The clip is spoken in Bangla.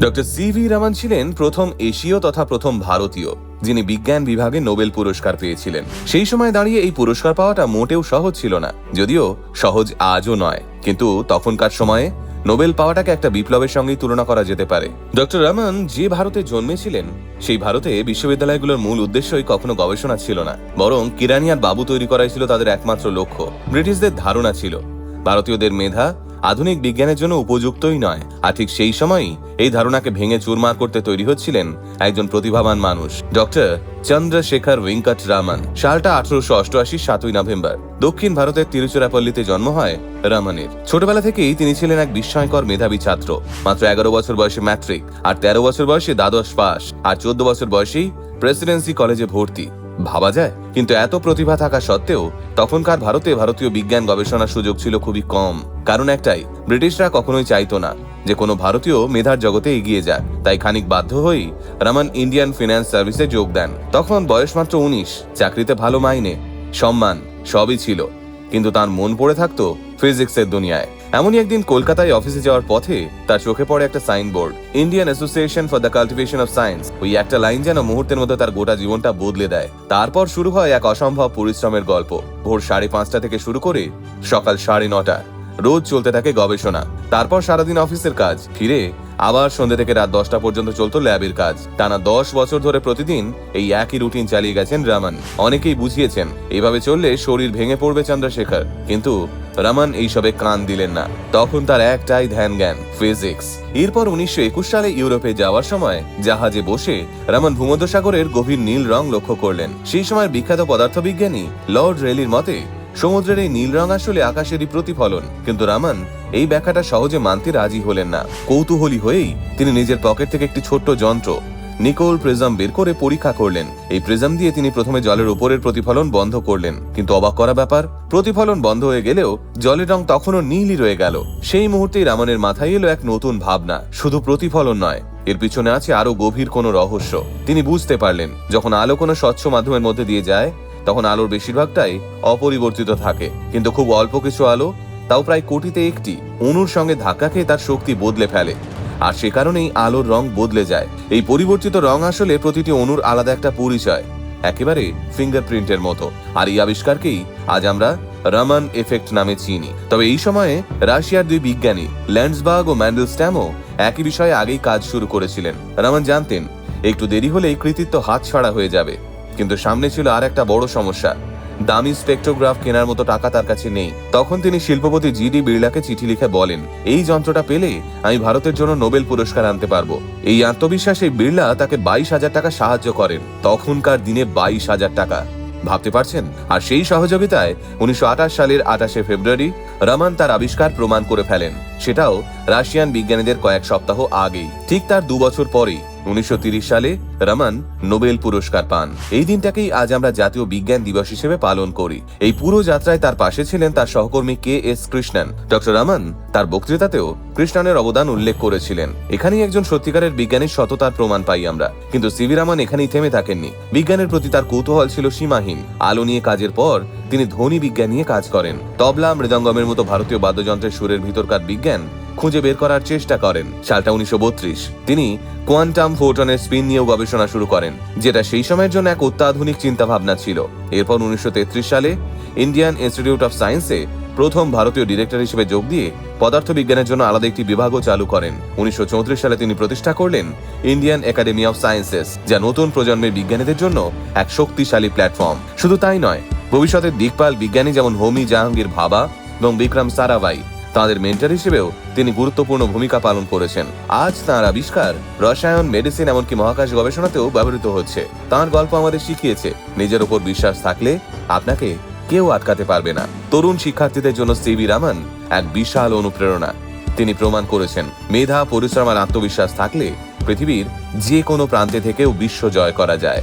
ডক্টর সিভি রমন ছিলেন প্রথম এশীয় তথা প্রথম ভারতীয় যিনি বিজ্ঞান বিভাগে নোবেল পুরস্কার পেয়েছিলেন। সেই সময় দাঁড়িয়ে এই পুরস্কার পাওয়াটা মোটেও সহজ ছিল না, যদিও সহজ আজও নয়, কিন্তু তখনকার সময়ে নোবেল পাওয়াটাকে একটা বিপ্লবের সঙ্গেই তুলনা করা যেতে পারে। ডক্টর রমন যে ভারতে জন্মেছিলেন সেই ভারতে বিশ্ববিদ্যালয়গুলোর মূল উদ্দেশ্যই কখনো গবেষণা ছিল না, বরং কিরানি আর বাবু তৈরি করাই ছিল তাদের একমাত্র লক্ষ্য। ব্রিটিশদের ধারণা ছিল ভারতীয়দের মেধা আধুনিক বিজ্ঞানের জন্য উপযুক্তই নয়, আর ঠিক সেই সময়ই এই ধারণাকে ভেঙে চুরমার করতে তৈরি হচ্ছিলেন একজন প্রতিভাবান মানুষ, ডক্টর চন্দ্রশেখর ভেঙ্কট রমন। সালটা 1888 7ই নভেম্বর। দক্ষিণ ভারতের তিরুচিরাপল্লীতে জন্ম হয় রমনের। ছোটবেলা থেকেই তিনি ছিলেন এক বিস্ময়কর মেধাবী ছাত্র। মাত্র 11 বছর বয়সে ম্যাট্রিক, আর 13 বছর বয়সে দ্বাদশ পাস, আর 14 বছর বয়সেই প্রেসিডেন্সি কলেজে ভর্তি। ভাবা যায়? কিন্তু এত প্রতিভা থাকা সত্ত্বেও তখনকার ভারতে ভারতীয় বিজ্ঞান গবেষণার সুযোগ ছিল খুবই কম। কারণ একটাই, ব্রিটিশরা কখনোই চাইতো না যে কোনো ভারতীয় মেধার জগতে এগিয়ে যাক। তাই খানিক বাধ্য হয়েই রমন ইন্ডিয়ান ফিন্যান্স সার্ভিসে যোগ দেন। তখন বয়স মাত্র 19, চাকরিতে ভালো মাইনে, সম্মান সবই ছিল, কিন্তু তার মন পড়ে থাকতো ফিজিক্সের দুনিয়ায়। এমনই একদিন কলকাতায় অফিসে যাওয়ার পথে তার চোখে পড়ে একটা signboard, Indian association for the cultivation of science. ওই একটা লাইন যেন মুহূর্তের মধ্যে তার গোটা জীবনটা বদলে দেয়। তারপর শুরু হয় এক অসম্ভব পরিশ্রমের গল্প। ভোর 5:30 থেকে শুরু করে সকাল 9:30 রোজ চলতে থাকে গবেষণা। তারপর সারাদিন অফিসের কাজ, ফিরে আবার সন্ধ্যে থেকে রাত 10টা পর্যন্ত চলতো ল্যাবের কাজ। টানা 10 বছর ধরে প্রতিদিন এই একই রুটিন চালিয়ে গেছেন রমন। অনেকেই বুঝিয়েছেন এভাবে চললে শরীর ভেঙে পড়বে চন্দ্রশেখর, কিন্তু রমন এইসবে কান দিলেন না। তখন তার একটাই ধ্যান জ্ঞান, ফিজিক্স। এরপর 1921 সালে ইউরোপে যাওয়ার সময় জাহাজে বসে রমন ভূমধ্যসাগরের গভীর নীল রং লক্ষ্য করলেন। সেই সময়ের বিখ্যাত পদার্থবিজ্ঞানী লর্ড রেলির মতে সমুদ্রের এই নীল রং আসলে আকাশেরই প্রতিফলন। কিন্তু রমন এই ব্যাখ্যাটা সহজে মানতে রাজি হলেন না। কৌতূহলী হয়েই তিনি নিজের পকেট থেকে একটি ছোট্ট যন্ত্র নিকোল প্রিজম বের করে পরীক্ষা করলেন। এই প্রিজম দিয়ে তিনি প্রথমে জলের উপরের প্রতিফলন বন্ধ করলেন, কিন্তু অবাক করা ব্যাপার, প্রতিফলন বন্ধ হয়ে গেলেও জলের রং তখনও নীলই রয়ে গেল। সেই মুহূর্তেই রমনের মাথায় এলো এক নতুন ভাবনা, শুধু প্রতিফলন নয়, এর পিছনে আছে আরো গভীর কোনো রহস্য। তিনি বুঝতে পারলেন যখন আলো কোনো স্বচ্ছ মাধ্যমের মধ্যে দিয়ে যায় তখন আলোর বেশিরভাগটাই অপরিবর্তিত থাকে, কিন্তু খুব অল্প কিছু আলো, তাও প্রায় কোটিতে একটি, অণুর সঙ্গে ধাক্কা খেয়ে তার শক্তি বদলে ফেলে, আর সে কারণেই আলোর রং বদলে যায়। এই পরিবর্তিত রং আসলে প্রতিটি অণুর আলাদা একটা পরিচয়, একেবারে ফিঙ্গারপ্রিন্টের মতো। আর এই আবিষ্কারকেই আজ আমরা রমন এফেক্ট নামে চিনি। তবে এই সময়ে রাশিয়ার দুই বিজ্ঞানী ল্যান্ডসবার্গ ও ম্যান্ডেলস্ট্যামও একই বিষয়ে আগেই কাজ শুরু করেছিলেন। রমন জানতেন একটু দেরি হলেই কৃতিত্ব হাতছাড়া হয়ে যাবে। কিন্তু সামনে ছিল আর একটা বড় সমস্যা, দামি স্পেকট্রোগ্রাফ কেনার মতো টাকা তার কাছে নেই। তখন তিনি শিল্পপতি জিডি বিড়লাকে চিঠি লিখে বলেন, এই যন্ত্রটা পেলে আমি ভারতের জন্য নোবেল পুরস্কার আনতে পারবো। এই আত্মবিশ্বাসে বিড়লা তাকে 22,000 টাকা সাহায্য করেন। তখনকার দিনে 22,000 টাকা, ভাবতে পারছেন? আর সেই সহযোগিতায় 1928 সালের 28শে ফেব্রুয়ারি রমন তার আবিষ্কার প্রমাণ করে ফেলেন, সেটাও রাশিয়ান বিজ্ঞানীদের কয়েক সপ্তাহ আগেই। ঠিক তার 2 বছর পরেই 1930 সালে রমন নোবেল পুরস্কার পান। এই দিনটাকেই আজ আমরা জাতীয় বিজ্ঞান দিবস হিসেবে পালন করি। এই পুরো যাত্রায় তার পাশে ছিলেন তার সহকর্মী কে.এস. কৃষ্ণন। ডক্টর রমন তার বক্তৃতাতেও কৃষ্ণনের অবদান উল্লেখ করেছিলেন। এখানেই একজন সত্যিকারের বিজ্ঞানীর সততার প্রমাণ পাই আমরা। কিন্তু সিভি রমন এখানেই থেমে থাকেননি। বিজ্ঞানের প্রতি তার কৌতূহল ছিল সীমাহীন। আলো নিয়ে কাজের পর তিনি ধ্বনি বিজ্ঞান নিয়ে কাজ করেন। তবলা, মৃদঙ্গমের মতো ভারতীয় বাদ্যযন্ত্রের সুরের ভিতরকার বিজ্ঞান খুঁজে বের করার চেষ্টা করেন। সালটা 1932। তিনি কোয়ান্টাম ফোটনের স্পিন নিয়েও গবেষণা শুরু করেন, যেটা সেই সময়ের জন্য এক অত্যাধুনিক চিন্তা ভাবনা ছিল। এরপর 1933 সালে ইন্ডিয়ান ইনস্টিটিউট অফ সায়েন্সে প্রথম ভারতীয় ডিরেক্টর হিসেবে যোগ দিয়ে পদার্থবিজ্ঞানের জন্য আলাদা একটি বিভাগও চালু করেন। 1934 সালে তিনি প্রতিষ্ঠা করলেন ইন্ডিয়ান একাডেমি অফ সায়েন্সেস, যা নতুন প্রজন্মের বিজ্ঞানীদের জন্য এক শক্তিশালী প্ল্যাটফর্ম। শুধু তাই নয়, ভবিষ্যতের দিকপাল বিজ্ঞানী যেমন হোমি জাহাঙ্গীর ভাবা এবং বিক্রম সারাভাই, তাঁদের মেন্টর হিসেবেও তিনি গুরুত্বপূর্ণ ভূমিকা পালন করেছেন। আজ তাঁর আবিষ্কার রসায়ন, মেডিসিন, এমনকি মহাকাশ গবেষণাতেও ব্যবহৃত হচ্ছে। তাঁর গল্প আমাদের শিখিয়েছে নিজের উপর বিশ্বাস থাকলে আপনাকে কেউ আটকাতে পারবে না। তরুণ শিক্ষার্থীদের জন্য সিভি রমন এক বিশাল অনুপ্রেরণা। তিনি প্রমাণ করেছেন মেধা, পরিশ্রম আর আত্মবিশ্বাস থাকলে পৃথিবীর যে কোনো প্রান্তে থেকেও বিশ্ব জয় করা যায়।